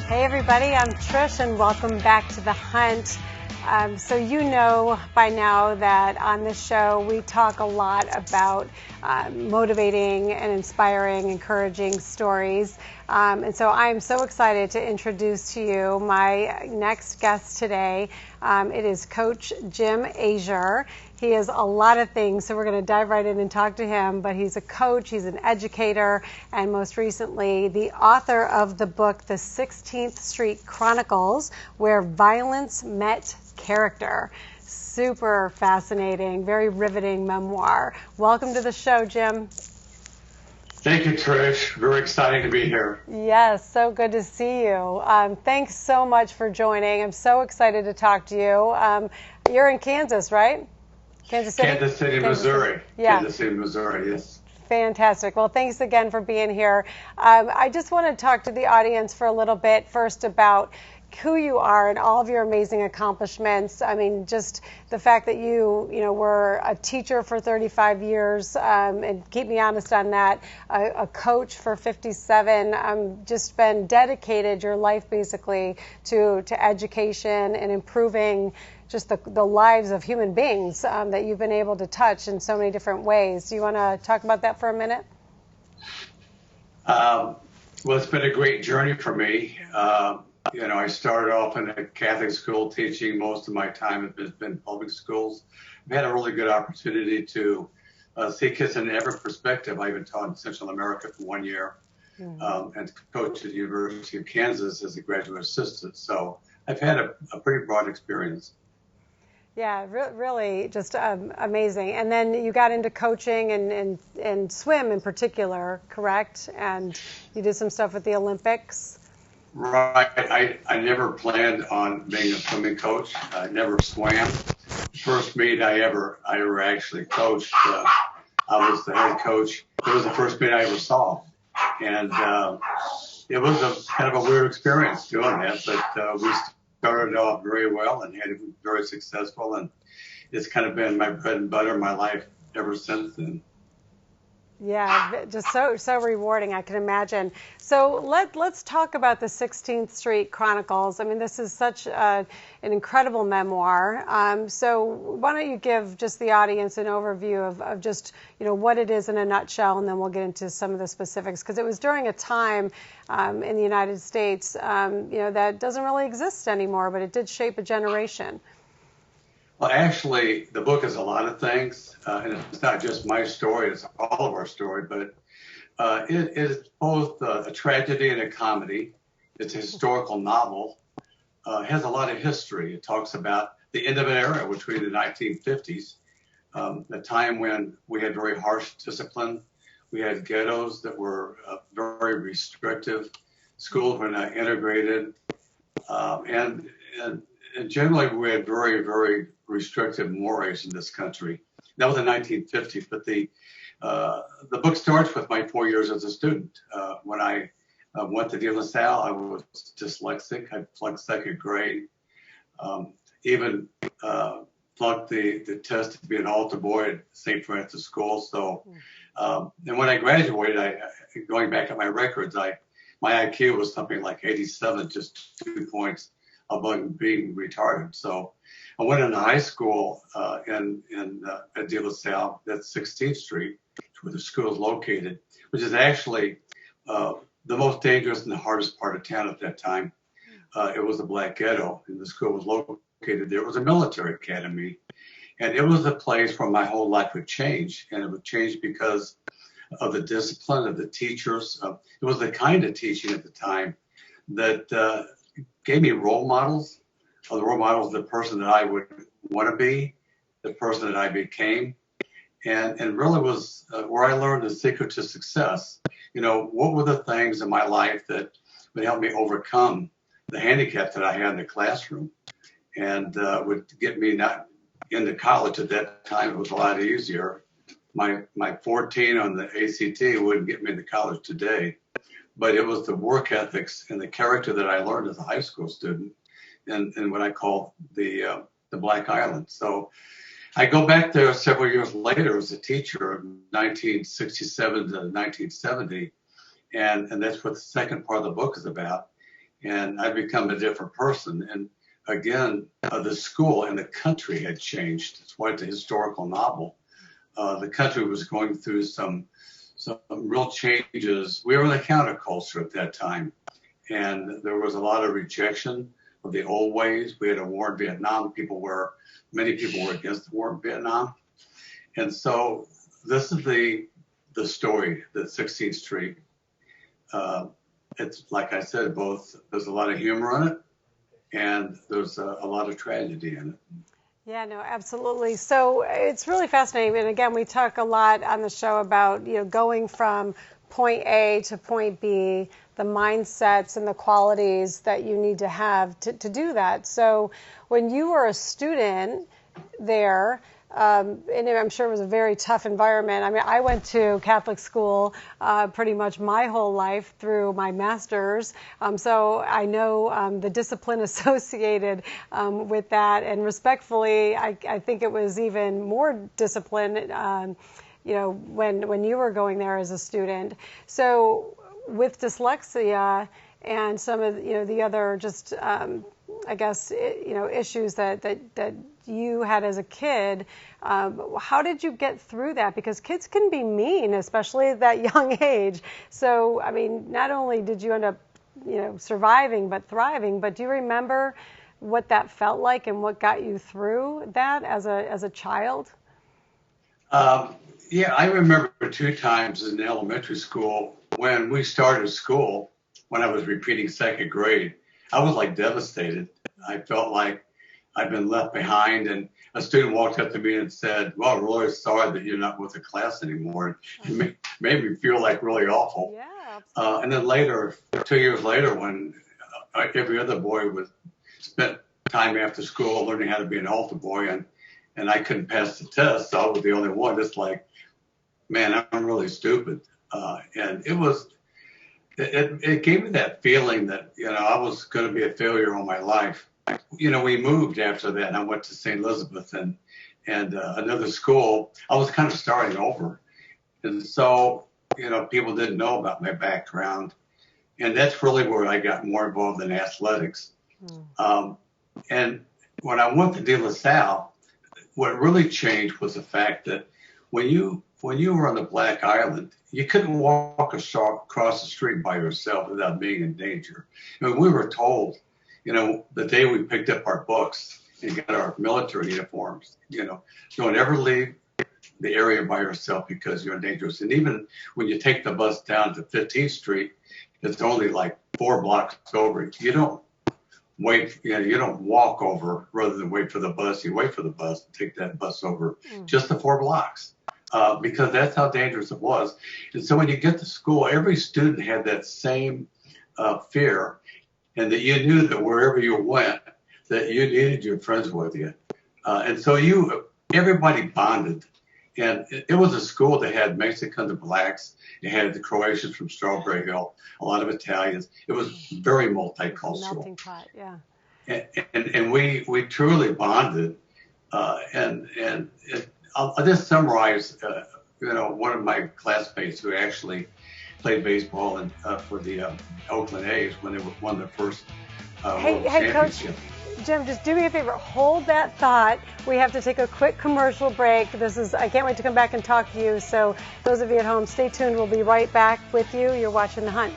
Hey everybody, I'm Trish and welcome back to The Hunt. So you know by now that on this show we talk a lot about motivating and inspiring, encouraging stories. And so I'm so excited to introduce to you my next guest today. It is Coach Jim Aziere. He is a lot of things, so we're going to dive right in and talk to him. But he's a coach, he's an educator, and most recently the author of the book, The 16th Street Chronicles, Where Violence Met Character. Super fascinating, very riveting memoir. Welcome to the show, Jim. Thank you, Trish. Very exciting to be here. Yes, so good to see you. Thanks so much for joining. I'm so excited to talk to you. You're in Kansas, right? Kansas City, Missouri. Yeah. Kansas City, Missouri, yes. Fantastic. Well, thanks again for being here. I just want to talk to the audience for a little bit first about who you are and all of your amazing accomplishments. I mean, just the fact that you were a teacher for 35 years, and keep me honest on that, a coach for 57, just been dedicated your life basically to education and improving just the lives of human beings that you've been able to touch in so many different ways. Do you want to talk about that for a minute? Well, it's been a great journey for me. I started off in a Catholic school teaching. Most of my time has been public schools. I've had a really good opportunity to see kids in every perspective. I even taught in Central America for 1 year and coached at the University of Kansas as a graduate assistant. So I've had a pretty broad experience. Yeah, really just amazing. And then you got into coaching and swim in particular, correct? And you did some stuff with the Olympics. Right. I never planned on being a swimming coach. I never swam. First meet I ever actually coached, I was the head coach. It was the first meet I ever saw. And it was kind of a weird experience doing that, but we started off very well and had it very successful, and it's kind of been my bread and butter, my life ever since then. Yeah, just so rewarding, I can imagine. So let's talk about the 16th Street Chronicles. I mean, this is such an incredible memoir. So why don't you give just the audience an overview of just what it is in a nutshell, and then we'll get into some of the specifics, because it was during a time in the United States that doesn't really exist anymore, but it did shape a generation. Well, actually, the book is a lot of things, and it's not just my story, it's all of our story, but it is both a tragedy and a comedy. It's a historical novel. It has a lot of history. It talks about the end of an era, which was the 1950s, a time when we had very harsh discipline. We had ghettos that were very restrictive. Schools were not integrated, and generally we had very, very restrictive mores in this country. That was the 1950s, but the book starts with my 4 years as a student. When I went to De La Salle, I was dyslexic. I flunked second grade, even flunked the test to be an altar boy at St. Francis School. So, and when I graduated, going back at my records, my IQ was something like 87, just 2 points above being retarded. So I went into high school at De La Salle, that's 16th Street, where the school is located, which is actually the most dangerous and the hardest part of town at that time. It was a black ghetto, and the school was located there. It was a military academy, and it was a place where my whole life would change, and it would change because of the discipline of the teachers. It was the kind of teaching at the time that gave me role models. The role models of the person that I would want to be, the person that I became, and really was where I learned the secret to success. What were the things in my life that would help me overcome the handicap that I had in the classroom, and would get me not into college at that time. It was a lot easier. My 14 on the ACT wouldn't get me into college today, but it was the work ethics and the character that I learned as a high school student in what I call the Black Island. So I go back there several years later as a teacher of 1967 to 1970, and that's what the second part of the book is about. and I'd become a different person. And again, the school and the country had changed. It's quite a historical novel. The country was going through some real changes. We were in the counterculture at that time, and there was a lot of rejection of the old ways. We had a war in Vietnam. Many people were against the war in Vietnam. And so this is the story, the 16th Street. It's like I said, there's a lot of humor in it, and there's a lot of tragedy in it. Yeah, no, absolutely. So it's really fascinating. And again, we talk a lot on the show about, going from point A to point B, the mindsets and the qualities that you need to have to do that. So when you were a student there, and I'm sure it was a very tough environment. I mean, I went to Catholic school pretty much my whole life through my master's, so I know the discipline associated with that. And respectfully, I think it was even more discipline, when you were going there as a student. So with dyslexia and some of the other just I guess issues that you had as a kid, how did you get through that? Because kids can be mean, especially at that young age. So I mean, not only did you end up surviving but thriving, but do you remember what that felt like and what got you through that as a child? Yeah, I remember 2 times in elementary school when we started school, when I was repeating 2nd grade. I was like devastated. I felt like I'd been left behind, and a student walked up to me and said, "Well, I'm really sorry that you're not with the class anymore." It made me feel like really awful. Yeah. And then later, 2 years later, when every other boy spent time after school learning how to be an altar boy, and I couldn't pass the test, so I was the only one. It's like, man, I'm really stupid. And it gave me that feeling that, I was going to be a failure all my life. We moved after that, and I went to St. Elizabeth and another school. I was kind of starting over. And so, people didn't know about my background. And that's really where I got more involved in athletics. And when I went to De La Salle, what really changed was the fact that when you were on the Black Island, you couldn't walk across the street by yourself without being in danger. I mean, we were told, the day we picked up our books and got our military uniforms, don't ever leave the area by yourself because you're dangerous. And even when you take the bus down to 15th Street, it's only like 4 blocks over. You don't wait, you don't walk over rather than wait for the bus. You wait for the bus and take that bus over just the 4 blocks. Because that's how dangerous it was. And so when you get to school, every student had that same fear, and that you knew that wherever you went, that you needed your friends with you. And so everybody bonded. And it was a school that had Mexicans and blacks. It had the Croatians from Strawberry Hill, a lot of Italians. It was very multicultural. Melting pot, yeah. And we truly bonded. I'll just summarize, one of my classmates who actually played baseball for the Oakland A's when they won their first World Championship. Coach Jim, just do me a favor. Hold that thought. We have to take a quick commercial break. I can't wait to come back and talk to you. So those of you at home, stay tuned. We'll be right back with you. You're watching The Hunt.